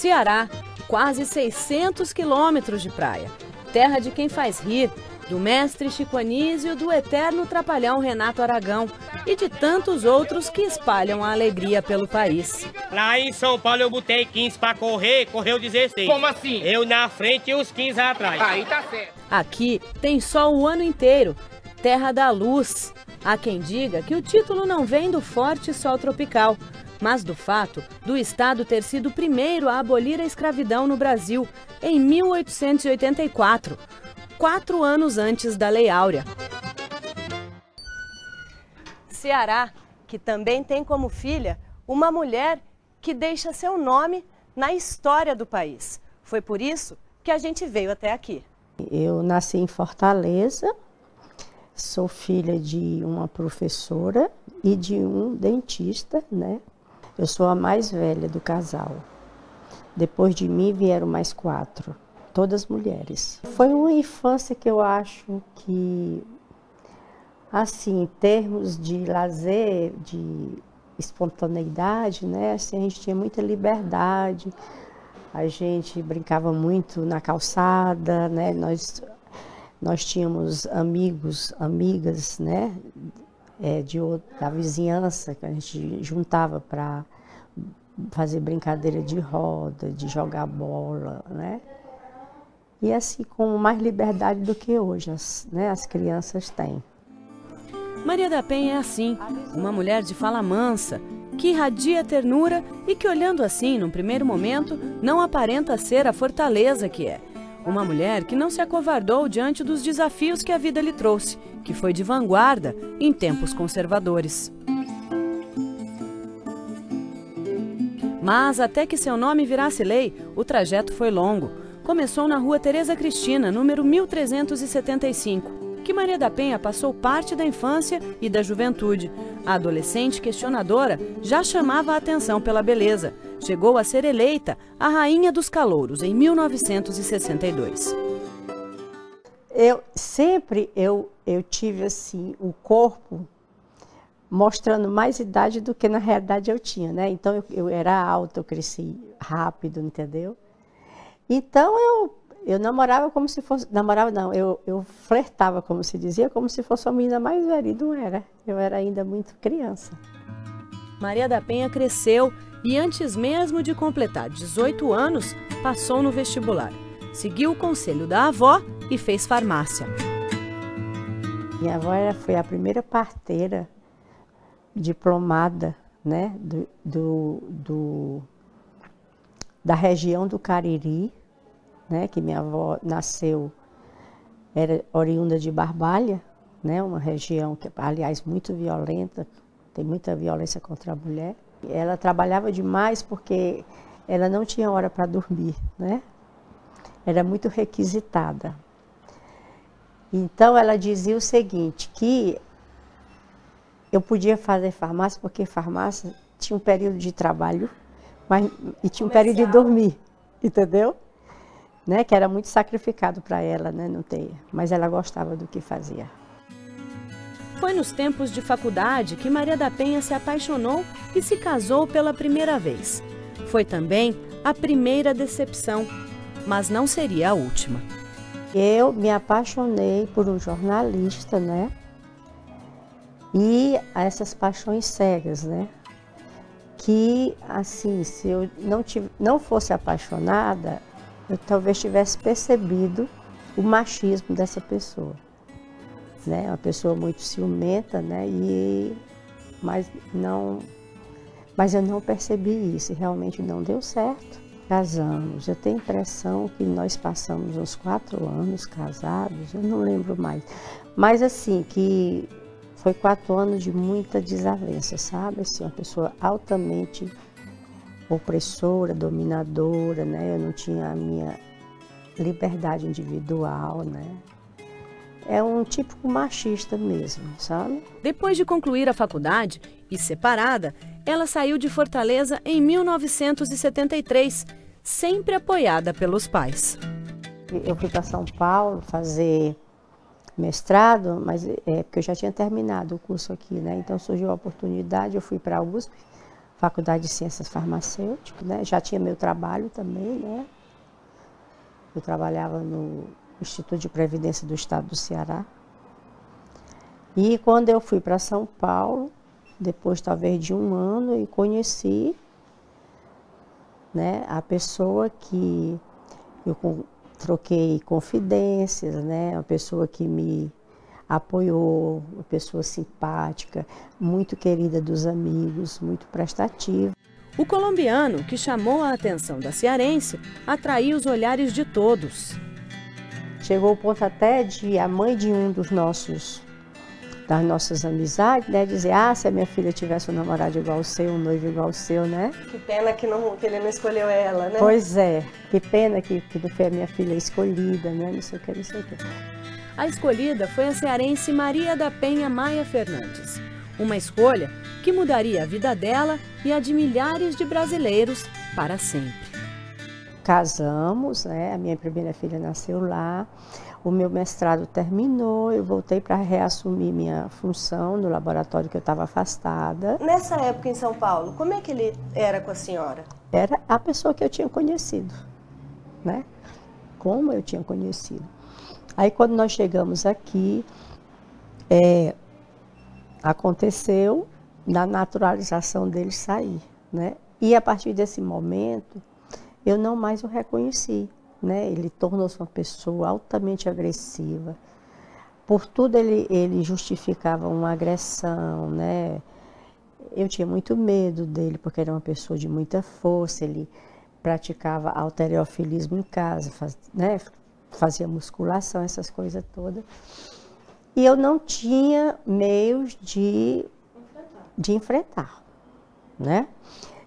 Ceará, quase 600 quilômetros de praia. Terra de quem faz rir, do mestre Chico Anísio, do eterno trapalhão Renato Aragão e de tantos outros que espalham a alegria pelo país. Lá em São Paulo eu botei 15 para correr, correu 16. Como assim? Eu na frente e os 15 atrás. Aí tá certo. Aqui tem sol o ano inteiro, terra da luz. Há quem diga que o título não vem do forte sol tropical, mas do fato do estado ter sido o primeiro a abolir a escravidão no Brasil, em 1884, 4 anos antes da Lei Áurea. Ceará, que também tem como filha uma mulher que deixa seu nome na história do país. Foi por isso que a gente veio até aqui. Eu nasci em Fortaleza, sou filha de uma professora e de um dentista, né? Eu sou a mais velha do casal. Depois de mim vieram mais 4, todas mulheres. Foi uma infância que eu acho que, assim, em termos de lazer, de espontaneidade, né? Assim, a gente tinha muita liberdade, a gente brincava muito na calçada, né? Nós tínhamos amigos, amigas, né? Da vizinhança, que a gente juntava para fazer brincadeira de roda, de jogar bola, né? E assim, com mais liberdade do que hoje, as crianças têm. Maria da Penha é assim, uma mulher de fala mansa, que irradia ternura e que, olhando assim, num primeiro momento, não aparenta ser a fortaleza que é. Uma mulher que não se acovardou diante dos desafios que a vida lhe trouxe, que foi de vanguarda em tempos conservadores. Mas até que seu nome virasse lei, o trajeto foi longo. Começou na rua Tereza Cristina, número 1375, que Maria da Penha passou parte da infância e da juventude. A adolescente questionadora já chamava a atenção pela beleza. Chegou a ser eleita a Rainha dos Calouros em 1962. Eu tive assim o corpo mostrando mais idade do que na realidade eu tinha, né? Então eu era alta, eu cresci rápido, entendeu? Então eu namorava como se fosse, namorava não, eu flertava, como se dizia, como se fosse uma menina mais velha, e não era. Eu era ainda muito criança. Maria da Penha cresceu e antes mesmo de completar 18 anos, passou no vestibular. Seguiu o conselho da avó e fez farmácia. Minha avó foi a primeira parteira diplomada, né, da região do Cariri, né, que minha avó nasceu, era oriunda de Barbalha, né, uma região que, aliás, muito violenta, tem muita violência contra a mulher. Ela trabalhava demais porque ela não tinha hora para dormir, né? Era muito requisitada. Então ela dizia o seguinte, que eu podia fazer farmácia porque farmácia tinha um período de trabalho e tinha um período de dormir, entendeu? Né? Que era muito sacrificado para ela, né? Não ter, mas ela gostava do que fazia. Foi nos tempos de faculdade que Maria da Penha se apaixonou e se casou pela primeira vez. Foi também a primeira decepção, mas não seria a última. Eu me apaixonei por um jornalista, né? E essas paixões cegas, né? Que, assim, se eu não fosse apaixonada, eu talvez tivesse percebido o machismo dessa pessoa. Né? Uma pessoa muito ciumenta, né? Mas eu não percebi isso, e realmente não deu certo. Casamos, eu tenho a impressão que nós passamos uns 4 anos casados, eu não lembro mais. Mas assim, que foi 4 anos de muita desavença, sabe? Assim, uma pessoa altamente opressora, dominadora, né? Eu não tinha a minha liberdade individual, né? É um típico machista mesmo, sabe? Depois de concluir a faculdade e separada, ela saiu de Fortaleza em 1973, sempre apoiada pelos pais. Eu fui para São Paulo fazer mestrado, porque eu já tinha terminado o curso aqui, né? Então surgiu a oportunidade, eu fui para a USP Faculdade de Ciências Farmacêuticas, né? Já tinha meu trabalho também, né? Eu trabalhava no Instituto de Previdência do Estado do Ceará. E quando eu fui para São Paulo, depois talvez de um ano, eu conheci, né, a pessoa que eu troquei confidências, né? Uma pessoa que me apoiou, uma pessoa simpática, muito querida dos amigos, muito prestativa. O colombiano, que chamou a atenção da cearense, atraiu os olhares de todos. Chegou o ponto até de a mãe de um das nossas amizades, né, dizer, se a minha filha tivesse um namorado igual ao seu, um noivo igual ao seu, né? Que pena que ele não escolheu ela, né? Pois é, que pena que não foi a minha filha escolhida, né? Não sei o que, não sei o que. A escolhida foi a cearense Maria da Penha Maia Fernandes. Uma escolha que mudaria a vida dela e a de milhares de brasileiros para sempre. Casamos, né? A minha primeira filha nasceu lá. O meu mestrado terminou, eu voltei para reassumir minha função no laboratório que eu estava afastada. Nessa época em São Paulo, como é que ele era com a senhora? Era a pessoa que eu tinha conhecido, né? Como eu tinha conhecido. Aí quando nós chegamos aqui, aconteceu da naturalização dele sair, né? E a partir desse momento, eu não mais o reconheci, né? Ele tornou-se uma pessoa altamente agressiva. Por tudo ele justificava uma agressão, né? Eu tinha muito medo dele, porque era uma pessoa de muita força, ele praticava halterofilismo em casa, né? Fazia musculação, essas coisas todas. E eu não tinha meios de enfrentar, né?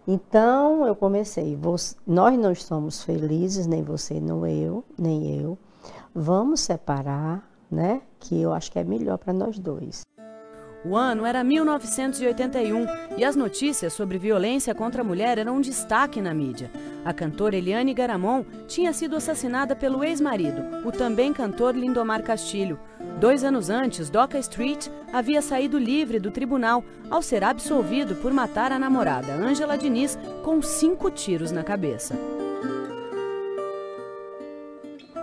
Então, eu comecei, nós não estamos felizes, nem você, nem eu. Vamos separar, né? Que eu acho que é melhor para nós dois. O ano era 1981 e as notícias sobre violência contra a mulher eram um destaque na mídia. A cantora Eliane Garamond tinha sido assassinada pelo ex-marido, o também cantor Lindomar Castilho. 2 anos antes, Doca Street havia saído livre do tribunal ao ser absolvido por matar a namorada, Ângela Diniz, com 5 tiros na cabeça.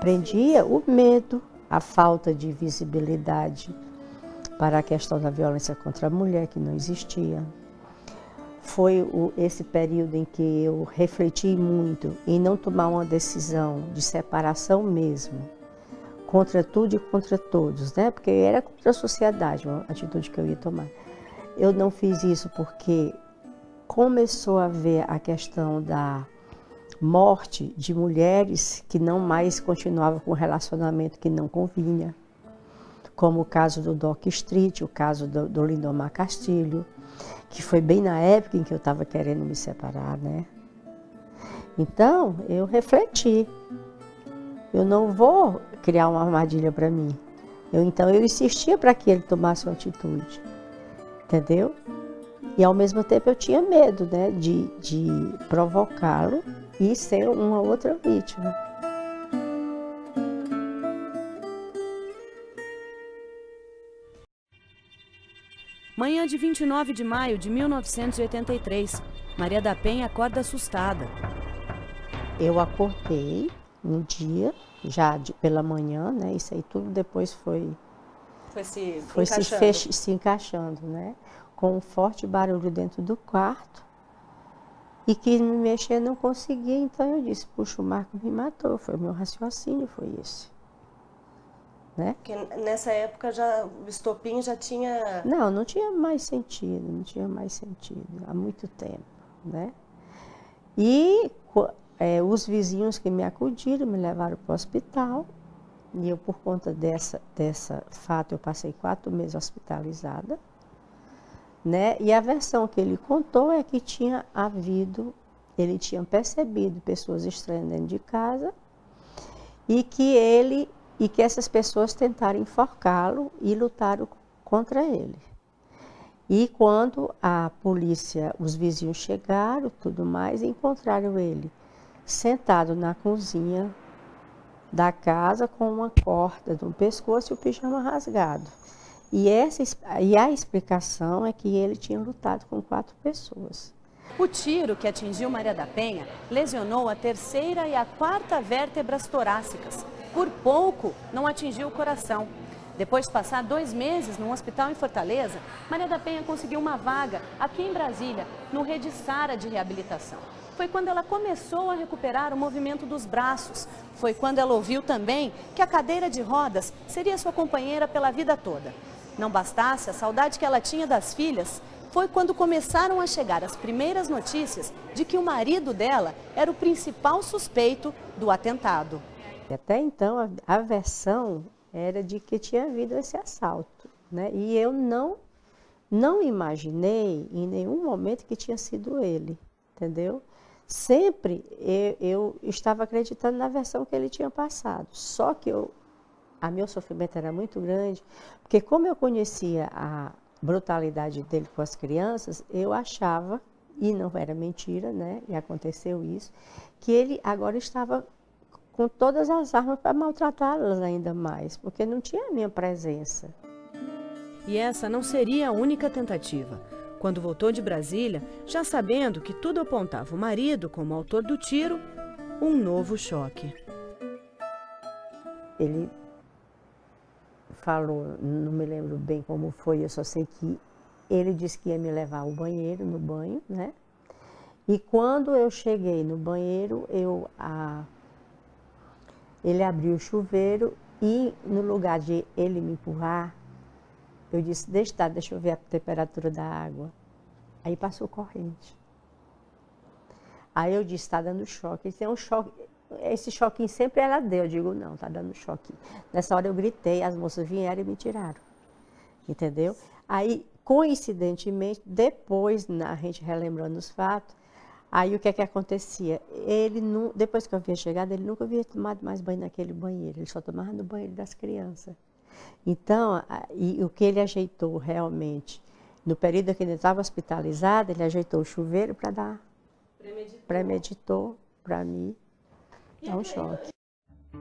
Prendia o medo, a falta de visibilidade para a questão da violência contra a mulher, que não existia. Foi esse período em que eu refleti muito em não tomar uma decisão de separação mesmo, contra tudo e contra todos, né? Porque era contra a sociedade, uma atitude que eu ia tomar. Eu não fiz isso porque começou a haver a questão da morte de mulheres que não mais continuavam com um relacionamento que não convinha, como o caso do Doca Street, o caso do Lindomar Castilho, que foi bem na época em que eu estava querendo me separar, né? Então, eu refleti. Eu não vou criar uma armadilha para mim. Então, eu insistia para que ele tomasse uma atitude, entendeu? E, ao mesmo tempo, eu tinha medo, né, de provocá-lo e ser uma outra vítima. Manhã de 29 de maio de 1983, Maria da Penha acorda assustada. Eu acordei um dia, já pela manhã, né? Isso aí tudo depois foi se encaixando, né? Com um forte barulho dentro do quarto. E quis me mexer, não conseguia, então eu disse, puxa, o Marco me matou. Foi o meu raciocínio, foi esse. Né? Porque nessa época o estopim já tinha... Não tinha mais sentido, há muito tempo, né? E os vizinhos que me acudiram me levaram para o hospital, e eu, por conta dessa fato, eu passei 4 meses hospitalizada, né? E a versão que ele contou é que ele tinha percebido pessoas estranhas dentro de casa, e que essas pessoas tentaram enforcá-lo e lutaram contra ele. E quando a polícia, os vizinhos chegaram, tudo mais, encontraram ele sentado na cozinha da casa com uma corda no pescoço e o pijama rasgado. E a explicação é que ele tinha lutado com 4 pessoas. O tiro que atingiu Maria da Penha lesionou a terceira e a quarta vértebras torácicas. Por pouco, não atingiu o coração. Depois de passar 2 meses num hospital em Fortaleza, Maria da Penha conseguiu uma vaga aqui em Brasília, no Rede Sara de reabilitação. Foi quando ela começou a recuperar o movimento dos braços. Foi quando ela ouviu também que a cadeira de rodas seria sua companheira pela vida toda. Não bastasse a saudade que ela tinha das filhas, foi quando começaram a chegar as primeiras notícias de que o marido dela era o principal suspeito do atentado. Até então, a versão era de que tinha havido esse assalto, né? E eu não imaginei em nenhum momento que tinha sido ele, entendeu? Sempre eu estava acreditando na versão que ele tinha passado, só que meu sofrimento era muito grande, porque como eu conhecia a brutalidade dele com as crianças, eu achava, e não era mentira, né? E aconteceu isso, que ele agora estava com todas as armas para maltratá-las ainda mais, porque não tinha a minha presença. E essa não seria a única tentativa. Quando voltou de Brasília, já sabendo que tudo apontava o marido como autor do tiro, um novo choque. Ele falou, não me lembro bem como foi, eu só sei que ele disse que ia me levar ao banheiro, no banho, né? E quando eu cheguei no banheiro, ele abriu o chuveiro e no lugar de ele me empurrar, eu disse, deixa eu ver a temperatura da água. Aí passou corrente. Aí eu disse, está dando choque. Ele tem um choque. Esse choquinho sempre ela deu. Eu digo, não, está dando choque. Nessa hora eu gritei, as moças vieram e me tiraram. Entendeu? Aí, coincidentemente, depois, a gente relembrando os fatos, aí o que é que acontecia? Ele, depois que eu havia chegado, ele nunca havia tomado mais banho naquele banheiro. Ele só tomava no banheiro das crianças. Então, e o que ele ajeitou realmente, no período que ele estava hospitalizado, ele ajeitou o chuveiro para dar, premeditou para mim, dar um choque.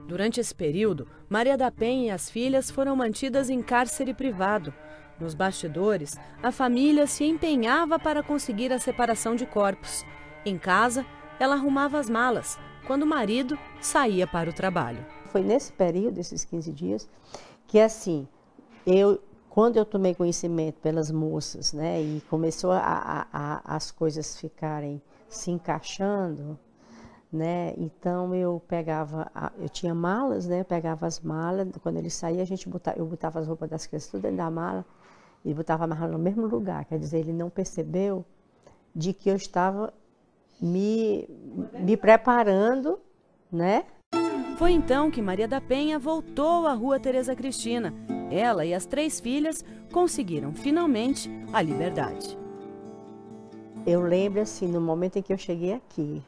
Durante esse período, Maria da Penha e as filhas foram mantidas em cárcere privado. Nos bastidores, a família se empenhava para conseguir a separação de corpos. Em casa, ela arrumava as malas, quando o marido saía para o trabalho. Foi nesse período, esses 15 dias, que assim, quando eu tomei conhecimento pelas moças, né, e começou as coisas ficarem se encaixando, né, então eu tinha malas, né, pegava as malas, quando ele saía, eu botava as roupas das crianças tudo dentro da mala e botava a mala no mesmo lugar, quer dizer, ele não percebeu de que eu estava me preparando, né. Foi então que Maria da Penha voltou à Rua Tereza Cristina. Ela e as 3 filhas conseguiram finalmente a liberdade. Eu lembro assim, no momento em que eu cheguei aqui,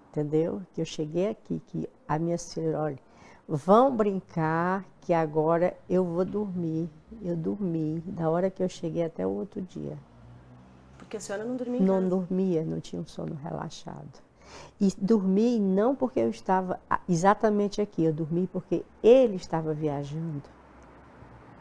entendeu? Que eu cheguei aqui, que as minhas filhas, olha, vão brincar que agora eu vou dormir. Eu dormi da hora que eu cheguei até o outro dia. Porque a senhora não dormia em casa? Não dormia, não tinha um sono relaxado. E dormi não porque eu estava exatamente aqui, eu dormi porque ele estava viajando.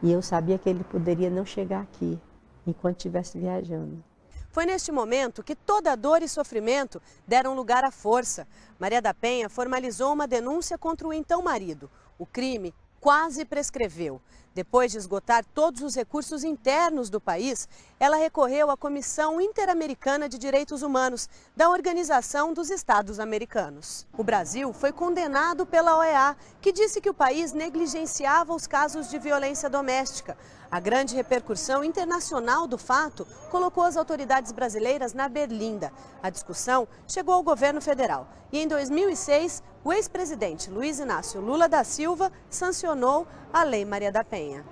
E eu sabia que ele poderia não chegar aqui enquanto estivesse viajando. Foi neste momento que toda dor e sofrimento deram lugar à força. Maria da Penha formalizou uma denúncia contra o então marido. O crime quase prescreveu. Depois de esgotar todos os recursos internos do país, ela recorreu à Comissão Interamericana de Direitos Humanos, da Organização dos Estados Americanos. O Brasil foi condenado pela OEA, que disse que o país negligenciava os casos de violência doméstica. A grande repercussão internacional do fato colocou as autoridades brasileiras na berlinda. A discussão chegou ao governo federal e em 2006, o ex-presidente Luiz Inácio Lula da Silva sancionou a Lei Maria da Penha.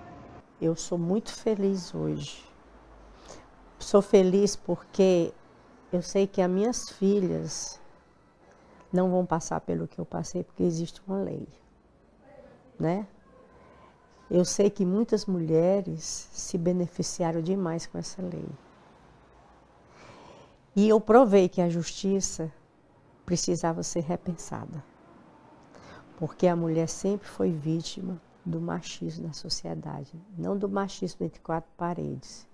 Eu sou muito feliz hoje. Sou feliz porque eu sei que as minhas filhas não vão passar pelo que eu passei, porque existe uma lei, né? Eu sei que muitas mulheres se beneficiaram demais com essa lei. E eu provei que a justiça precisava ser repensada. Porque a mulher sempre foi vítima do machismo na sociedade. Não do machismo entre 4 paredes,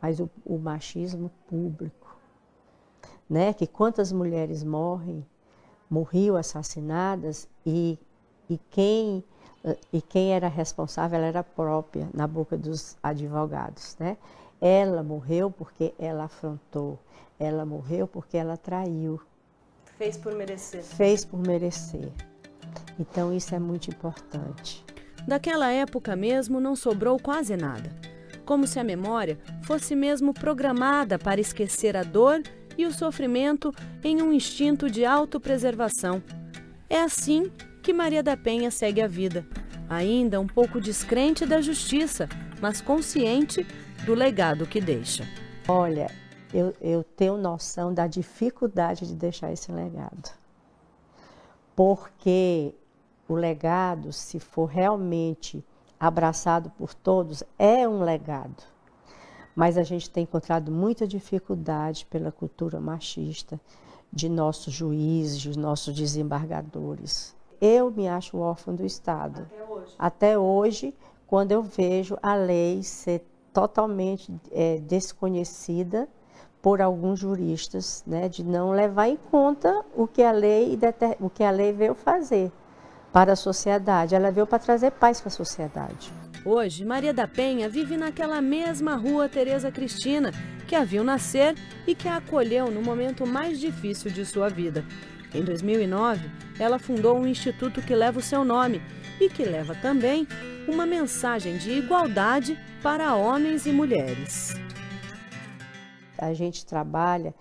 mas o machismo público. né? Que quantas mulheres morriam assassinadas e quem era responsável, ela era própria, na boca dos advogados, né? Ela morreu porque ela afrontou, ela morreu porque ela traiu. Fez por merecer. Fez por merecer. Então isso é muito importante. Daquela época mesmo não sobrou quase nada. Como se a memória fosse mesmo programada para esquecer a dor e o sofrimento em um instinto de autopreservação. É assim que Maria da Penha segue a vida, ainda um pouco descrente da justiça, mas consciente do legado que deixa. Olha, eu tenho noção da dificuldade de deixar esse legado. Porque o legado, se for realmente abraçado por todos, é um legado. Mas a gente tem encontrado muita dificuldade pela cultura machista de nossos juízes, de nossos desembargadores. Eu me acho órfã do Estado. Até hoje? Até hoje, quando eu vejo a lei ser totalmente desconhecida por alguns juristas, né, de não levar em conta o que a lei veio fazer para a sociedade. Ela veio para trazer paz para a sociedade. Hoje, Maria da Penha vive naquela mesma rua Tereza Cristina, que a viu nascer e que a acolheu no momento mais difícil de sua vida. Em 2009, ela fundou um instituto que leva o seu nome e que leva também uma mensagem de igualdade para homens e mulheres. A gente trabalha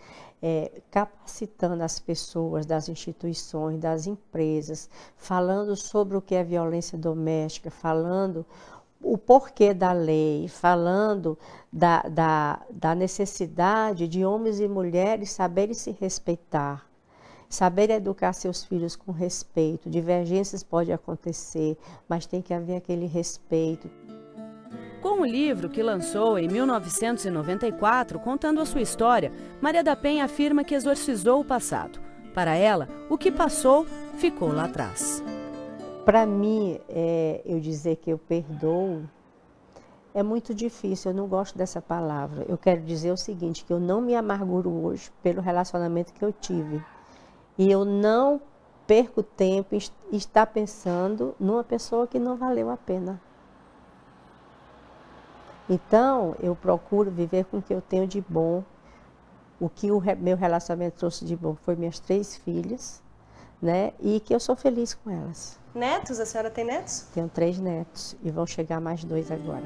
capacitando as pessoas das instituições, das empresas, falando sobre o que é violência doméstica, falando o porquê da lei, falando da necessidade de homens e mulheres saberem se respeitar, saberem educar seus filhos com respeito. Divergências podem acontecer, mas tem que haver aquele respeito. Com o livro que lançou em 1994, contando a sua história, Maria da Penha afirma que exorcizou o passado. Para ela, o que passou ficou lá atrás. Para mim, eu dizer que eu perdoo é muito difícil, eu não gosto dessa palavra. Eu quero dizer o seguinte, que eu não me amarguro hoje pelo relacionamento que eu tive. E eu não perco tempo em estar pensando numa pessoa que não valeu a pena. Então, eu procuro viver com o que eu tenho de bom. O que o meu relacionamento trouxe de bom foi minhas 3 filhas, né? E que eu sou feliz com elas. Netos? A senhora tem netos? Tenho 3 netos e vão chegar mais 2 agora.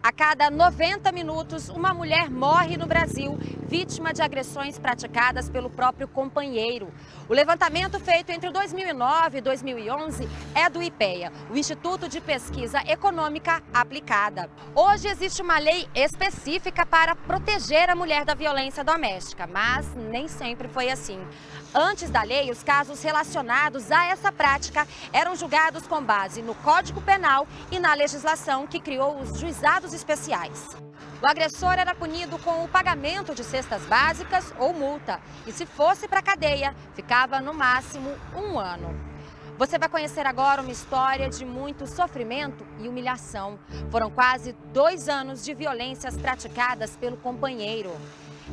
A cada 90 minutos, uma mulher morre no Brasil, vítima de agressões praticadas pelo próprio companheiro. O levantamento feito entre 2009 e 2011 é do IPEA, o Instituto de Pesquisa Econômica Aplicada. Hoje existe uma lei específica para proteger a mulher da violência doméstica, mas nem sempre foi assim. Antes da lei, os casos relacionados a essa prática eram julgados com base no Código Penal e na legislação que criou os juizados especiais. O agressor era punido com o pagamento de cestas básicas ou multa, e se fosse para a cadeia, ficava no máximo 1 ano. Você vai conhecer agora uma história de muito sofrimento e humilhação. Foram quase 2 anos de violências praticadas pelo companheiro.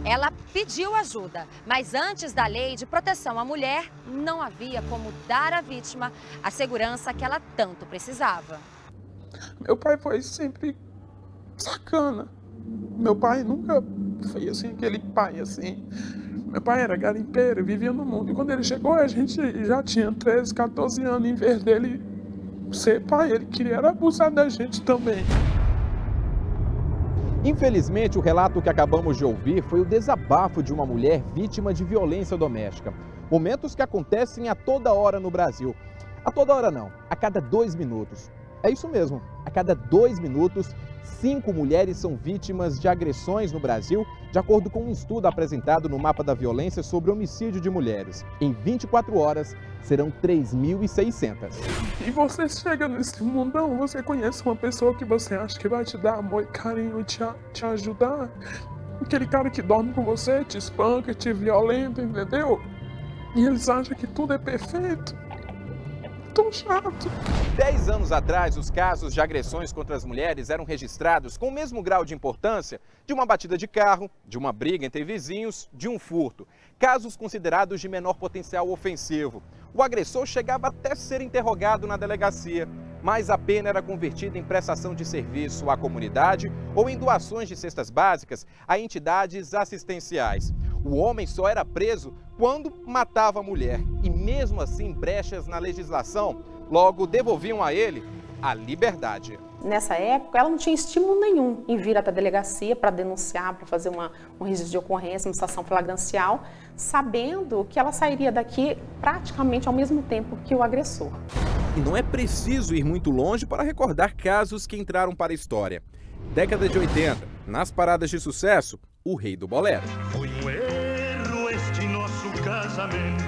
Ela pediu ajuda, mas antes da lei de proteção à mulher, não havia como dar à vítima a segurança que ela tanto precisava. Meu pai foi sempre sacana. Meu pai nunca foi assim, aquele pai assim. Meu pai era garimpeiro, vivia no mundo. E quando ele chegou, a gente já tinha 13, 14 anos. Em vez dele ser pai, ele queria abusar da gente também. Infelizmente, o relato que acabamos de ouvir foi o desabafo de uma mulher vítima de violência doméstica. Momentos que acontecem a toda hora no Brasil. A toda hora não, a cada 2 minutos. É isso mesmo, a cada 2 minutos 5 mulheres são vítimas de agressões no Brasil, de acordo com um estudo apresentado no Mapa da Violência sobre homicídio de mulheres. Em 24 horas, serão 3.600. E você chega nesse mundão, você conhece uma pessoa que você acha que vai te dar amor e carinho e te ajudar. Aquele cara que dorme com você, te espanca, te violenta, entendeu? E eles acham que tudo é perfeito. Tão chato. 10 anos atrás, os casos de agressões contra as mulheres eram registrados com o mesmo grau de importância de uma batida de carro, de uma briga entre vizinhos, de um furto. Casos considerados de menor potencial ofensivo. O agressor chegava até ser interrogado na delegacia, mas a pena era convertida em prestação de serviço à comunidade ou em doações de cestas básicas a entidades assistenciais. O homem só era preso quando matava a mulher e, mesmo assim, brechas na legislação logo devolviam a ele a liberdade. Nessa época, ela não tinha estímulo nenhum em vir até a delegacia para denunciar, para fazer um registro de ocorrência, uma situação flagrancial, sabendo que ela sairia daqui praticamente ao mesmo tempo que o agressor. E não é preciso ir muito longe para recordar casos que entraram para a história. Década de 80, nas paradas de sucesso, o Rei do Bolero. Foi um erro este nosso casamento.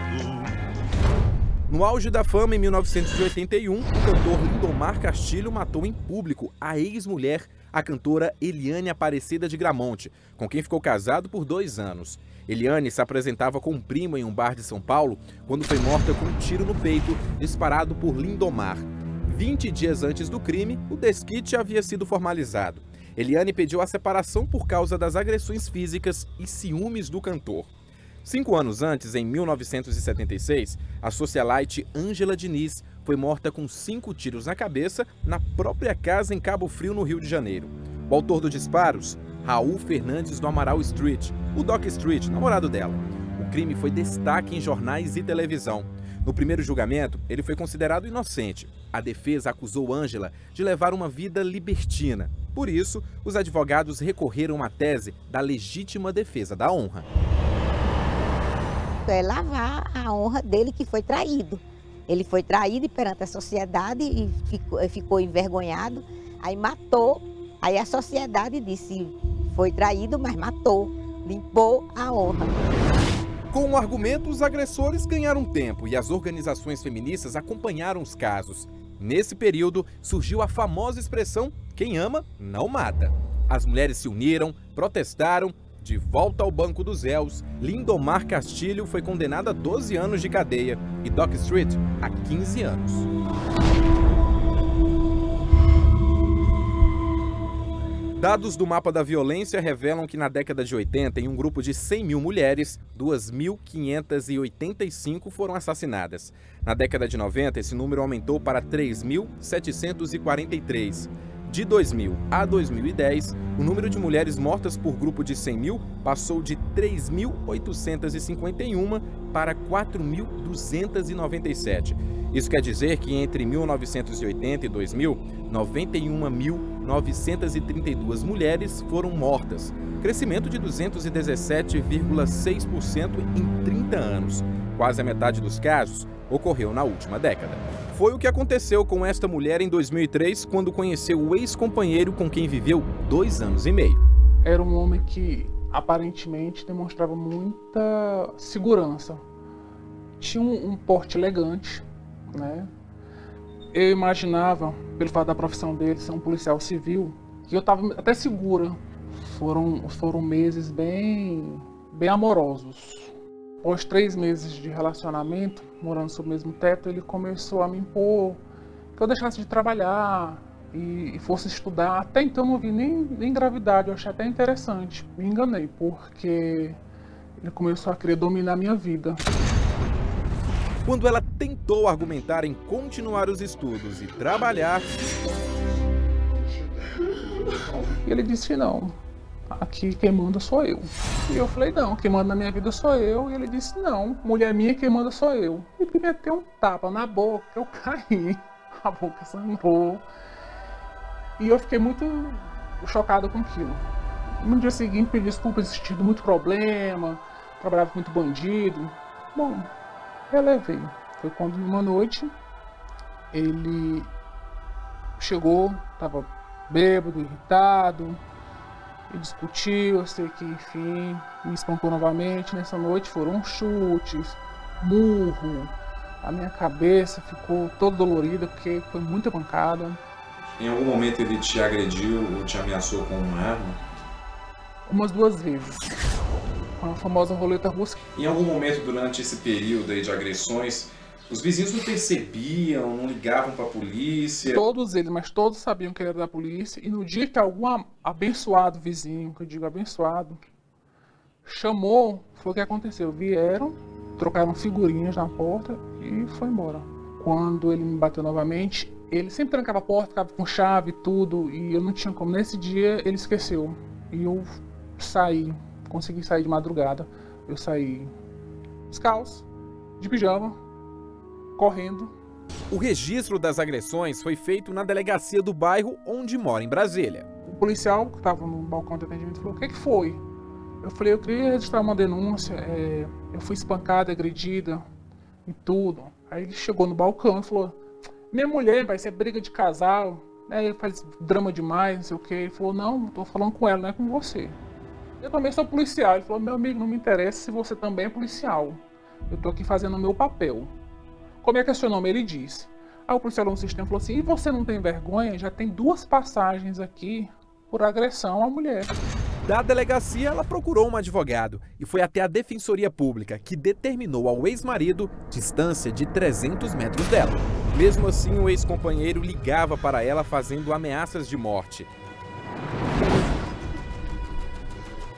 No auge da fama, em 1981, o cantor Lindomar Castilho matou em público a ex-mulher, a cantora Eliane Aparecida de Gramonte, com quem ficou casado por 2 anos. Eliane se apresentava com um primo em um bar de São Paulo quando foi morta com um tiro no peito disparado por Lindomar. 20 dias antes do crime, o desquite havia sido formalizado. Eliane pediu a separação por causa das agressões físicas e ciúmes do cantor. 5 anos antes, em 1976, a socialite Ângela Diniz foi morta com 5 tiros na cabeça na própria casa em Cabo Frio, no Rio de Janeiro. O autor dos disparos, Raul Fernandes do Amaral Street, o Doc Street, namorado dela. O crime foi destaque em jornais e televisão. No primeiro julgamento, ele foi considerado inocente. A defesa acusou Ângela de levar uma vida libertina. Por isso, os advogados recorreram à tese da legítima defesa da honra. É lavar a honra dele, que foi traído. Ele foi traído perante a sociedade e ficou envergonhado, aí matou. Aí a sociedade disse, foi traído, mas matou, limpou a honra. Com o argumento, os agressores ganharam tempo e as organizações feministas acompanharam os casos. Nesse período, surgiu a famosa expressão, quem ama, não mata. As mulheres se uniram, protestaram. De volta ao banco dos réus, Lindomar Castilho foi condenado a 12 anos de cadeia e Doc Street a 15 anos. Dados do Mapa da Violência revelam que na década de 80, em um grupo de 100 mil mulheres, 2.585 foram assassinadas. Na década de 90, esse número aumentou para 3.743. De 2000 a 2010, o número de mulheres mortas por grupo de 100 mil passou de 3.851 para 4.297. Isso quer dizer que entre 1980 e 2000, 91.932 mulheres foram mortas, crescimento de 217,6% em 30 anos. Quase a metade dos casos ocorreu na última década. Foi o que aconteceu com esta mulher em 2003, quando conheceu o ex-companheiro com quem viveu 2 anos e meio. Era um homem que aparentemente demonstrava muita segurança. Tinha um porte elegante, né? Eu imaginava, pelo fato da profissão dele ser um policial civil, que eu estava até segura. Foram meses bem amorosos. Após 3 meses de relacionamento, morando sob o mesmo teto, ele começou a me impor que eu deixasse de trabalhar e fosse estudar. Até então não vi nem gravidade, eu achei até interessante. Me enganei, porque ele começou a querer dominar minha vida. Quando ela tentou argumentar em continuar os estudos e trabalhar, ele disse não. Aqui quem manda sou eu. E eu falei, não, quem manda na minha vida sou eu. E ele disse, não, mulher minha, quem manda sou eu. E me meteu um tapa na boca, eu caí, a boca sangrou. E eu fiquei muito chocado com aquilo. No dia seguinte, pedi desculpa, existia muito problema, trabalhava com muito bandido. Bom, relevei. Foi quando, numa noite, ele chegou, estava bêbado, irritado, e discutiu, eu sei que, enfim, me espancou novamente. Nessa noite foram chutes, murro, a minha cabeça ficou toda dolorida porque foi muita pancada. Em algum momento ele te agrediu ou te ameaçou com uma arma? Umas 2 vezes. A famosa roleta russa. Em algum momento durante esse período aí de agressões, os vizinhos não percebiam, não ligavam para a polícia? Todos eles, mas todos sabiam que ele era da polícia. E no dia que algum abençoado vizinho, que eu digo abençoado, chamou, foi o que aconteceu. Vieram, trocaram figurinhas na porta e foi embora. Quando ele me bateu novamente, ele sempre trancava a porta, ficava com chave e tudo, e eu não tinha como. Nesse dia ele esqueceu. E eu saí, consegui sair de madrugada. Eu saí descalço, de pijama, correndo. O registro das agressões foi feito na delegacia do bairro onde mora em Brasília. O policial que estava no balcão de atendimento falou: o que foi? Eu falei: eu queria registrar uma denúncia, eu fui espancada, agredida e tudo. Aí ele chegou no balcão e falou: minha mulher, vai ser briga de casal, né? Faz drama demais, não sei o que. Ele falou: não, tô falando com ela, não é com você. Eu também sou policial. Ele falou: meu amigo, não me interessa se você também é policial. Eu tô aqui fazendo o meu papel. Como é que é seu nome? Ele disse. Aí o policial no sistema falou assim: e você não tem vergonha? Já tem 2 passagens aqui por agressão à mulher. Da delegacia, ela procurou um advogado e foi até a Defensoria Pública, que determinou ao ex-marido distância de 300 metros dela. Mesmo assim, o ex-companheiro ligava para ela fazendo ameaças de morte.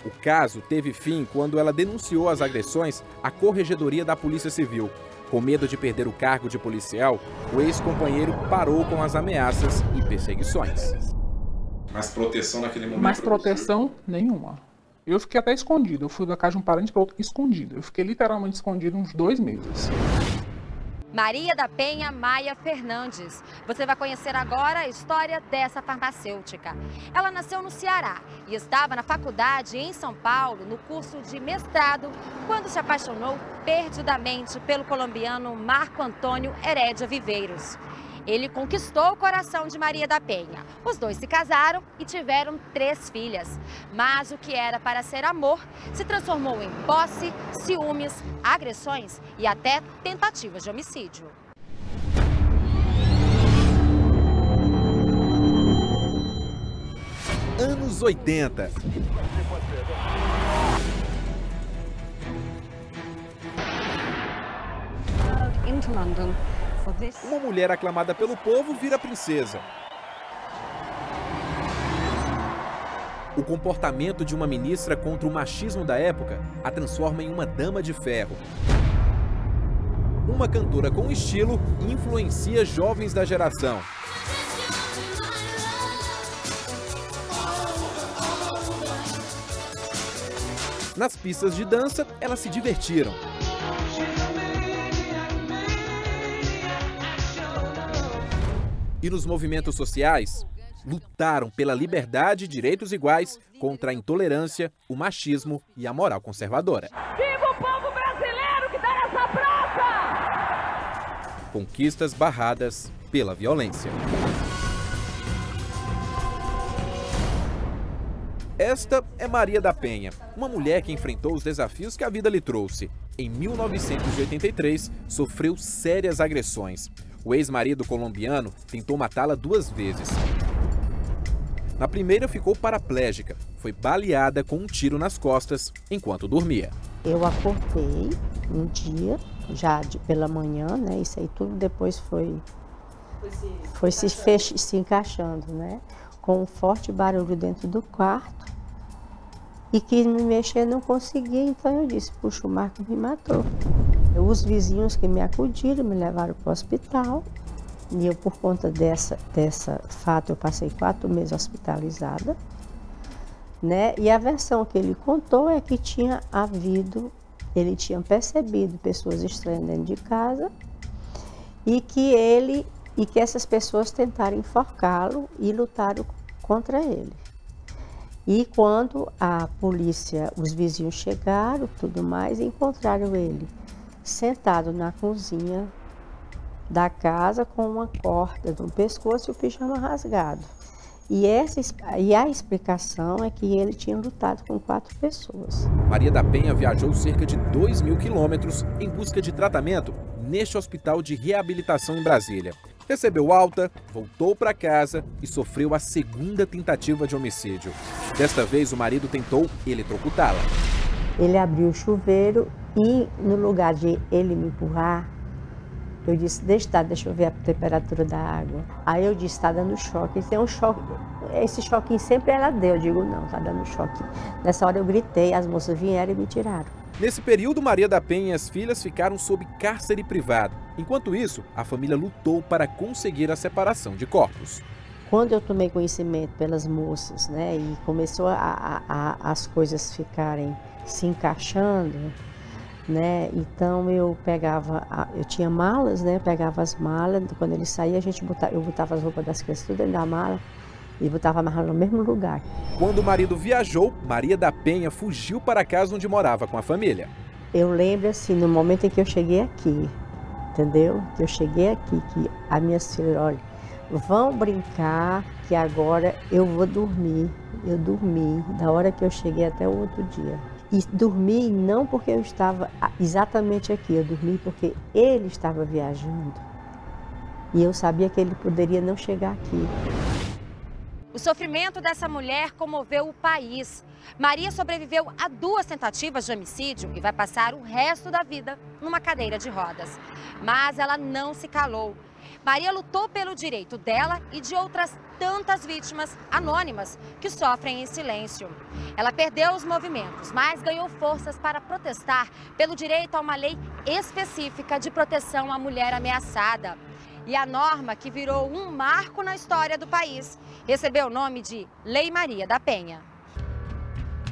O caso teve fim quando ela denunciou as agressões à Corregedoria da Polícia Civil. Com medo de perder o cargo de policial, o ex-companheiro parou com as ameaças e perseguições. Mas proteção naquele momento? Mas proteção nenhuma. Eu fiquei até escondido. Eu fui da casa de um parente para outro escondido. Eu fiquei literalmente escondido uns 2 meses. Maria da Penha Maia Fernandes. Você vai conhecer agora a história dessa farmacêutica. Ela nasceu no Ceará e estava na faculdade em São Paulo, no curso de mestrado, quando se apaixonou perdidamente pelo colombiano Marco Antônio Herédia Viveiros. Ele conquistou o coração de Maria da Penha. Os dois se casaram e tiveram 3 filhas. Mas o que era para ser amor se transformou em posse, ciúmes, agressões e até tentativas de homicídio. Anos 80. Into London. Uma mulher aclamada pelo povo vira princesa. O comportamento de uma ministra contra o machismo da época a transforma em uma dama de ferro. Uma cantora com estilo influencia jovens da geração. Nas pistas de dança, elas se divertiram. E nos movimentos sociais, lutaram pela liberdade e direitos iguais contra a intolerância, o machismo e a moral conservadora. Viva o povo brasileiro que está nessa praça! Conquistas barradas pela violência. Esta é Maria da Penha, uma mulher que enfrentou os desafios que a vida lhe trouxe. Em 1983, sofreu sérias agressões. O ex-marido colombiano tentou matá-la 2 vezes. Na primeira, ficou paraplégica. Foi baleada com um tiro nas costas enquanto dormia. Eu acordei um dia, já pela manhã, né? Isso aí tudo depois foi se encaixando, né? Com um forte barulho dentro do quarto. E quis me mexer, não conseguia, então eu disse: puxa, o Marco me matou. Os vizinhos que me acudiram me levaram para o hospital. E eu, por conta dessa fato, eu passei 4 meses hospitalizada, né? E a versão que ele contou é que ele tinha percebido pessoas estranhas dentro de casa e que essas pessoas tentaram enforcá-lo e lutaram contra ele. E quando a polícia, os vizinhos chegaram, tudo mais, encontraram ele sentado na cozinha da casa com uma corda no pescoço e o pijama rasgado. E a explicação é que ele tinha lutado com 4 pessoas. Maria da Penha viajou cerca de 2.000 quilômetros em busca de tratamento neste hospital de reabilitação em Brasília. Recebeu alta, voltou para casa e sofreu a segunda tentativa de homicídio. Desta vez, o marido tentou eletrocutá-la. Ele abriu o chuveiro e, no lugar de ele me empurrar, eu disse, deixa eu ver a temperatura da água. Aí eu disse, está dando choque. Tem um choque. Esse choquinho sempre ela deu. Eu digo, não, está dando choque. Nessa hora eu gritei, as moças vieram e me tiraram. Nesse período, Maria da Penha e as filhas ficaram sob cárcere privado. Enquanto isso, a família lutou para conseguir a separação de corpos. Quando eu tomei conhecimento pelas moças, né, e começou as coisas ficarem se encaixando, né, então eu tinha malas, né, pegava as malas, quando ele saía eu botava as roupas das crianças tudo dentro da mala e botava a mala no mesmo lugar. Quando o marido viajou, Maria da Penha fugiu para a casa onde morava com a família. Eu lembro assim, no momento em que eu cheguei aqui, entendeu? Que eu cheguei aqui, que a minha filha, olha, vão brincar que agora eu vou dormir. Eu dormi da hora que eu cheguei até o outro dia. E dormi não porque eu estava exatamente aqui, eu dormi porque ele estava viajando. E eu sabia que ele poderia não chegar aqui. O sofrimento dessa mulher comoveu o país. Maria sobreviveu a 2 tentativas de homicídio e vai passar o resto da vida numa cadeira de rodas. Mas ela não se calou. Maria lutou pelo direito dela e de outras tantas vítimas anônimas que sofrem em silêncio. Ela perdeu os movimentos, mas ganhou forças para protestar pelo direito a uma lei específica de proteção à mulher ameaçada. E a norma, que virou um marco na história do país, recebeu o nome de Lei Maria da Penha.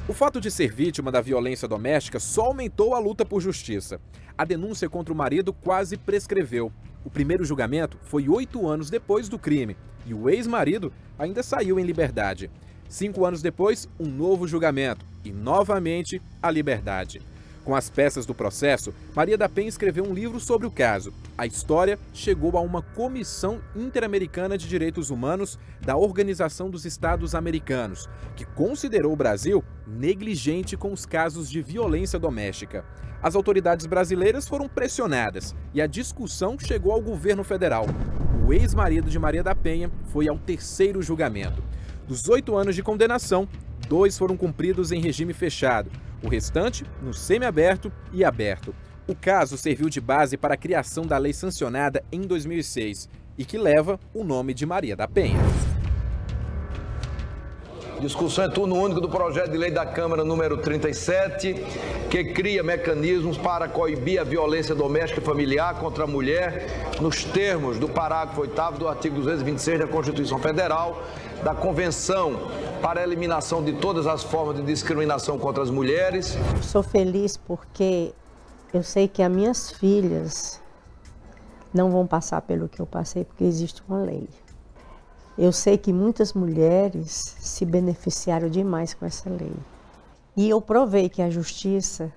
O fato de ser vítima da violência doméstica só aumentou a luta por justiça. A denúncia contra o marido quase prescreveu. O primeiro julgamento foi 8 anos depois do crime e o ex-marido ainda saiu em liberdade. 5 anos depois, um novo julgamento e, novamente, a liberdade. Com as peças do processo, Maria da Penha escreveu um livro sobre o caso. A história chegou a uma Comissão Interamericana de Direitos Humanos da Organização dos Estados Americanos, que considerou o Brasil negligente com os casos de violência doméstica. As autoridades brasileiras foram pressionadas e a discussão chegou ao governo federal. O ex-marido de Maria da Penha foi ao 3º julgamento. Dos 8 anos de condenação, 2 foram cumpridos em regime fechado, o restante no semiaberto e aberto. O caso serviu de base para a criação da lei sancionada em 2006 e que leva o nome de Maria da Penha. Discussão em turno único do projeto de lei da Câmara número 37, que cria mecanismos para coibir a violência doméstica e familiar contra a mulher, nos termos do parágrafo 8º do artigo 226 da Constituição Federal, da Convenção para a Eliminação de todas as formas de discriminação contra as mulheres. Sou feliz porque eu sei que as minhas filhas não vão passar pelo que eu passei, porque existe uma lei. Eu sei que muitas mulheres se beneficiaram demais com essa lei. E eu provei que a justiça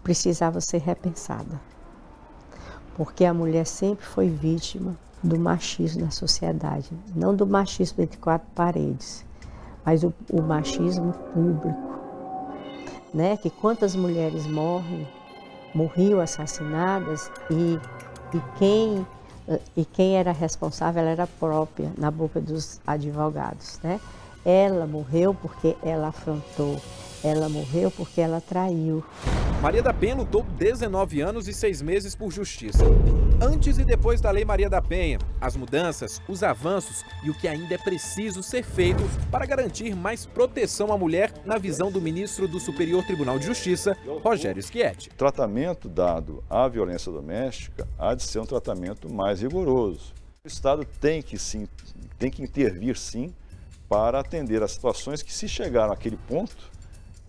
precisava ser repensada. Porque a mulher sempre foi vítima do machismo na sociedade. Não do machismo entre 4 paredes, mas o machismo público. Né? Que quantas mulheres morriam assassinadas e quem era responsável era própria, na boca dos advogados, né? Ela morreu porque ela afrontou, ela morreu porque ela traiu. Maria da Penha lutou 19 anos e 6 meses por justiça. Antes e depois da Lei Maria da Penha, as mudanças, os avanços e o que ainda é preciso ser feito para garantir mais proteção à mulher na visão do ministro do Superior Tribunal de Justiça, Rogério Schietti. O tratamento dado à violência doméstica há de ser um tratamento mais rigoroso. O Estado tem que intervir sim para atender às situações que, se chegaram àquele ponto,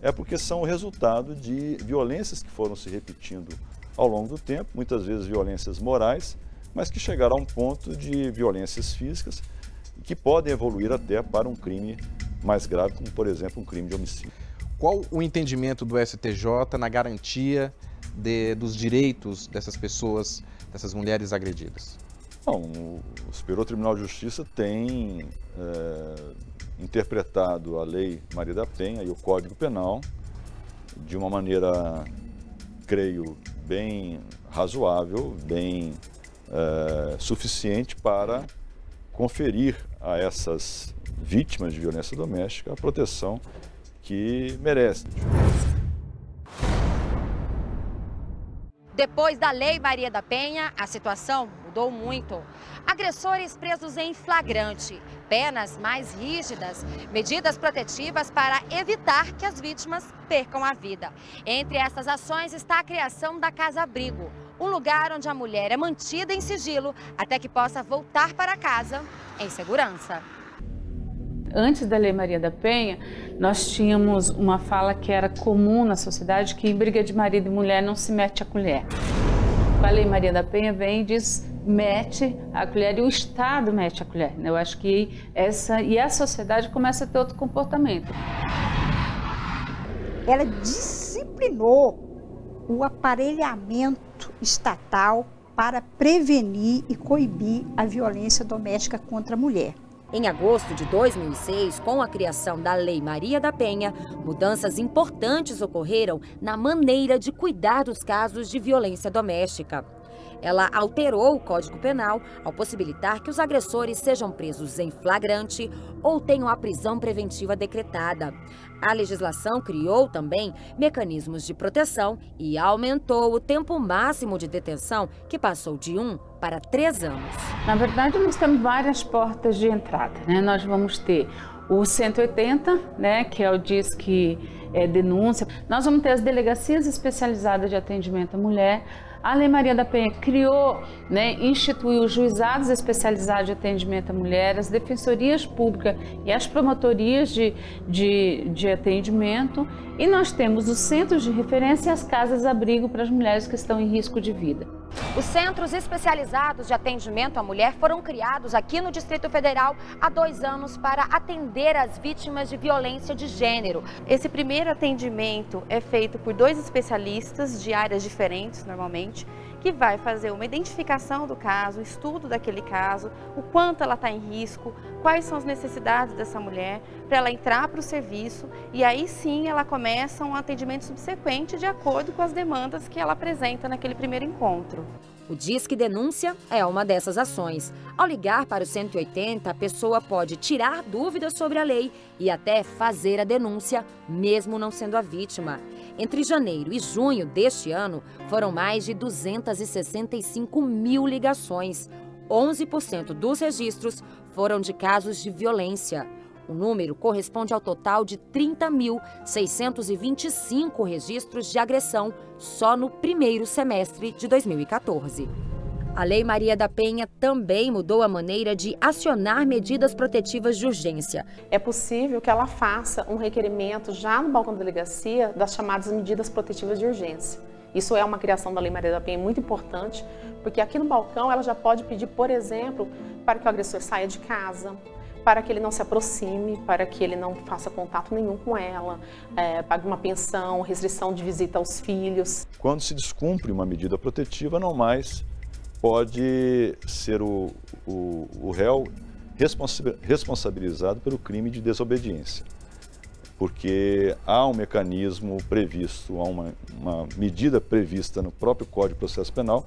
é porque são o resultado de violências que foram se repetindo ao longo do tempo, muitas vezes violências morais, mas que chegaram a um ponto de violências físicas que podem evoluir até para um crime mais grave, como, por exemplo, um crime de homicídio. Qual o entendimento do STJ na garantia dos direitos dessas pessoas, dessas mulheres agredidas? Bom, o Superior Tribunal de Justiça tem interpretado a Lei Maria da Penha e o Código Penal de uma maneira, creio, bem razoável, bem suficiente para conferir a essas vítimas de violência doméstica a proteção que merecem. Depois da Lei Maria da Penha, a situação mudou muito. Agressores presos em flagrante, penas mais rígidas, medidas protetivas para evitar que as vítimas percam a vida. Entre essas ações está a criação da Casa Abrigo, um lugar onde a mulher é mantida em sigilo até que possa voltar para casa em segurança. Antes da Lei Maria da Penha, nós tínhamos uma fala que era comum na sociedade, que em briga de marido e mulher não se mete a colher. A Lei Maria da Penha vem e diz, mete a colher e o Estado mete a colher. Eu acho que a sociedade começa a ter outro comportamento. Ela disciplinou o aparelhamento estatal para prevenir e coibir a violência doméstica contra a mulher. Em agosto de 2006, com a criação da Lei Maria da Penha, mudanças importantes ocorreram na maneira de cuidar dos casos de violência doméstica. Ela alterou o Código Penal ao possibilitar que os agressores sejam presos em flagrante ou tenham a prisão preventiva decretada. A legislação criou também mecanismos de proteção e aumentou o tempo máximo de detenção, que passou de 1 para 3 anos. Na verdade, nós temos várias portas de entrada, né? Nós vamos ter o 180, né, que é o Disque Denúncia. Nós vamos ter as delegacias especializadas de atendimento à mulher. A Lei Maria da Penha criou, né, instituiu os juizados especializados de atendimento à mulher, as defensorias públicas e as promotorias de atendimento. E nós temos os centros de referência e as casas-abrigo para as mulheres que estão em risco de vida. Os centros especializados de atendimento à mulher foram criados aqui no Distrito Federal há 2 anos para atender as vítimas de violência de gênero. Esse primeiro atendimento é feito por 2 especialistas de áreas diferentes, normalmente, que vai fazer uma identificação do caso, estudo daquele caso, o quanto ela está em risco, quais são as necessidades dessa mulher, para ela entrar para o serviço e aí sim ela começa um atendimento subsequente de acordo com as demandas que ela apresenta naquele primeiro encontro. O Disque Denúncia é uma dessas ações. Ao ligar para o 180, a pessoa pode tirar dúvidas sobre a lei e até fazer a denúncia, mesmo não sendo a vítima. Entre janeiro e junho deste ano, foram mais de 265 mil ligações. 11% dos registros foram de casos de violência. O número corresponde ao total de 30.625 registros de agressão só no primeiro semestre de 2014. A Lei Maria da Penha também mudou a maneira de acionar medidas protetivas de urgência. É possível que ela faça um requerimento já no balcão da delegacia das chamadas medidas protetivas de urgência. Isso é uma criação da Lei Maria da Penha muito importante, porque aqui no balcão ela já pode pedir, por exemplo, para que o agressor saia de casa, para que ele não se aproxime, para que ele não faça contato nenhum com ela, pague uma pensão, restrição de visita aos filhos. Quando se descumpre uma medida protetiva, não mais pode ser o réu responsabilizado pelo crime de desobediência, porque há um mecanismo previsto, há uma medida prevista no próprio Código de Processo Penal,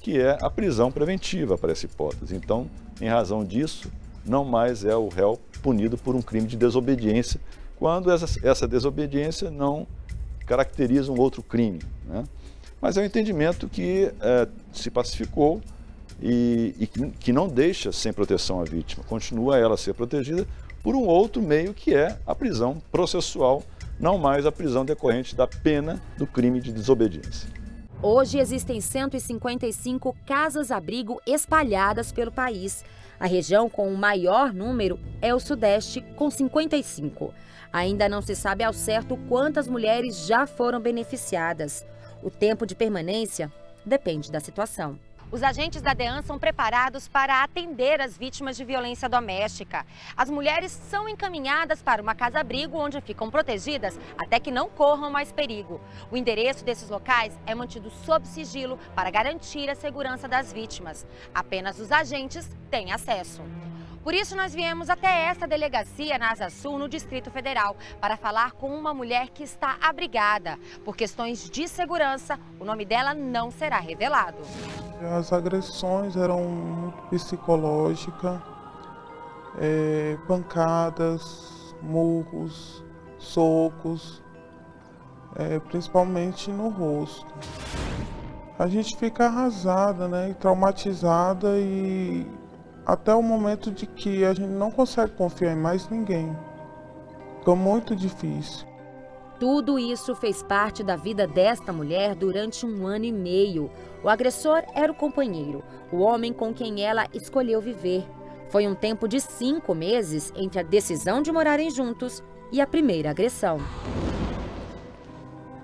que é a prisão preventiva para essa hipótese. Então, em razão disso, não mais é o réu punido por um crime de desobediência, quando essa desobediência não caracteriza um outro crime, né? Mas é um entendimento que se pacificou e que não deixa sem proteção a vítima, continua ela a ser protegida por um outro meio, que é a prisão processual, não mais a prisão decorrente da pena do crime de desobediência. Hoje existem 155 casas-abrigo espalhadas pelo país. A região com o maior número é o Sudeste, com 55. Ainda não se sabe ao certo quantas mulheres já foram beneficiadas. O tempo de permanência depende da situação. Os agentes da DEAN são preparados para atender as vítimas de violência doméstica. As mulheres são encaminhadas para uma casa-abrigo onde ficam protegidas até que não corram mais perigo. O endereço desses locais é mantido sob sigilo para garantir a segurança das vítimas. Apenas os agentes têm acesso. Por isso nós viemos até esta delegacia na Asa Sul, no Distrito Federal, para falar com uma mulher que está abrigada. Por questões de segurança, o nome dela não será revelado. As agressões eram muito psicológicas, pancadas, murros, socos, principalmente no rosto. A gente fica arrasada, né, e traumatizada, e até o momento de que a gente não consegue confiar em mais ninguém. Ficou muito difícil. Tudo isso fez parte da vida desta mulher durante 1 ano e meio. O agressor era o companheiro, o homem com quem ela escolheu viver. Foi um tempo de 5 meses entre a decisão de morarem juntos e a primeira agressão.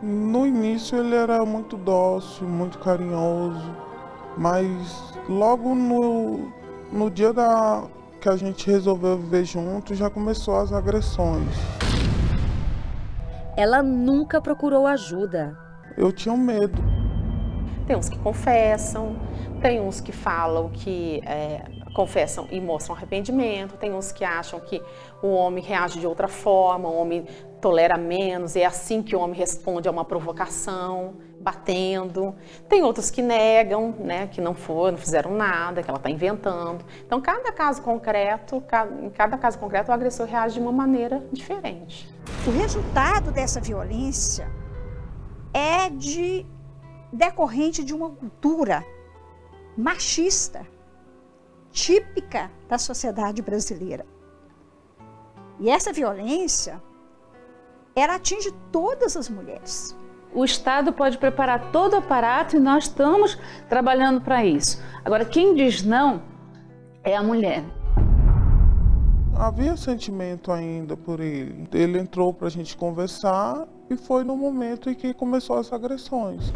No início ele era muito dócil, muito carinhoso, mas logo no dia que a gente resolveu viver junto, já começou as agressões. Ela nunca procurou ajuda. Eu tinha medo. Tem uns que confessam, tem uns que falam que confessam e mostram arrependimento, tem uns que acham que o homem reage de outra forma, o homem tolera menos, e é assim que o homem responde a uma provocação, batendo. Tem outros que negam, né, que não fizeram nada, que ela está inventando. Então, em cada caso concreto, o agressor reage de uma maneira diferente. O resultado dessa violência é decorrente de uma cultura machista, típica da sociedade brasileira. E essa violência, ela atinge todas as mulheres. O Estado pode preparar todo o aparato e nós estamos trabalhando para isso. Agora, quem diz não é a mulher. Havia sentimento ainda por ele. Ele entrou para a gente conversar e foi no momento em que começou as agressões.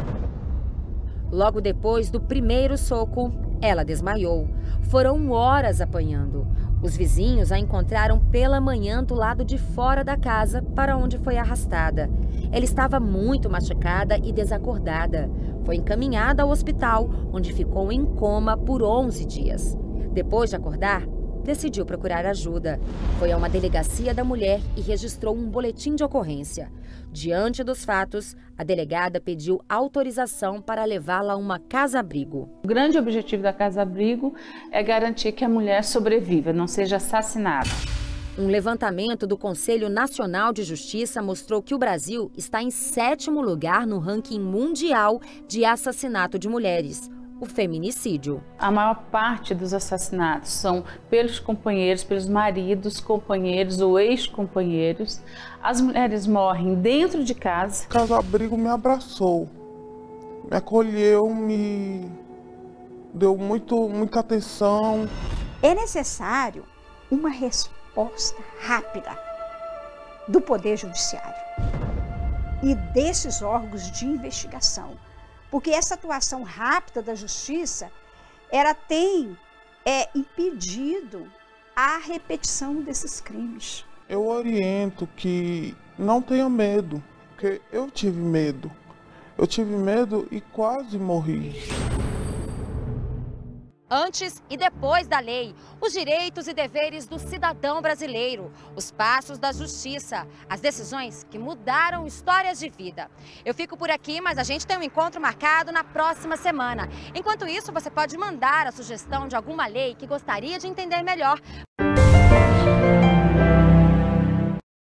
Logo depois do primeiro soco, ela desmaiou. Foram horas apanhando. Os vizinhos a encontraram pela manhã do lado de fora da casa, para onde foi arrastada. Ela estava muito machucada e desacordada. Foi encaminhada ao hospital, onde ficou em coma por 11 dias. Depois de acordar, decidiu procurar ajuda. Foi a uma delegacia da mulher e registrou um boletim de ocorrência. Diante dos fatos, a delegada pediu autorização para levá-la a uma casa-abrigo. O grande objetivo da casa-abrigo é garantir que a mulher sobreviva, não seja assassinada. Um levantamento do Conselho Nacional de Justiça mostrou que o Brasil está em 7º lugar no ranking mundial de assassinato de mulheres, o feminicídio. A maior parte dos assassinatos são pelos companheiros, pelos maridos, companheiros ou ex-companheiros. As mulheres morrem dentro de casa. O casa-abrigo me abraçou, me acolheu, me deu muita atenção. É necessário uma resposta rápida do Poder Judiciário e desses órgãos de investigação. Porque essa atuação rápida da justiça, ela tem impedido a repetição desses crimes. Eu oriento que não tenha medo, porque eu tive medo. Eu tive medo e quase morri. Antes e depois da lei, os direitos e deveres do cidadão brasileiro, os passos da justiça, as decisões que mudaram histórias de vida. Eu fico por aqui, mas a gente tem um encontro marcado na próxima semana. Enquanto isso, você pode mandar a sugestão de alguma lei que gostaria de entender melhor.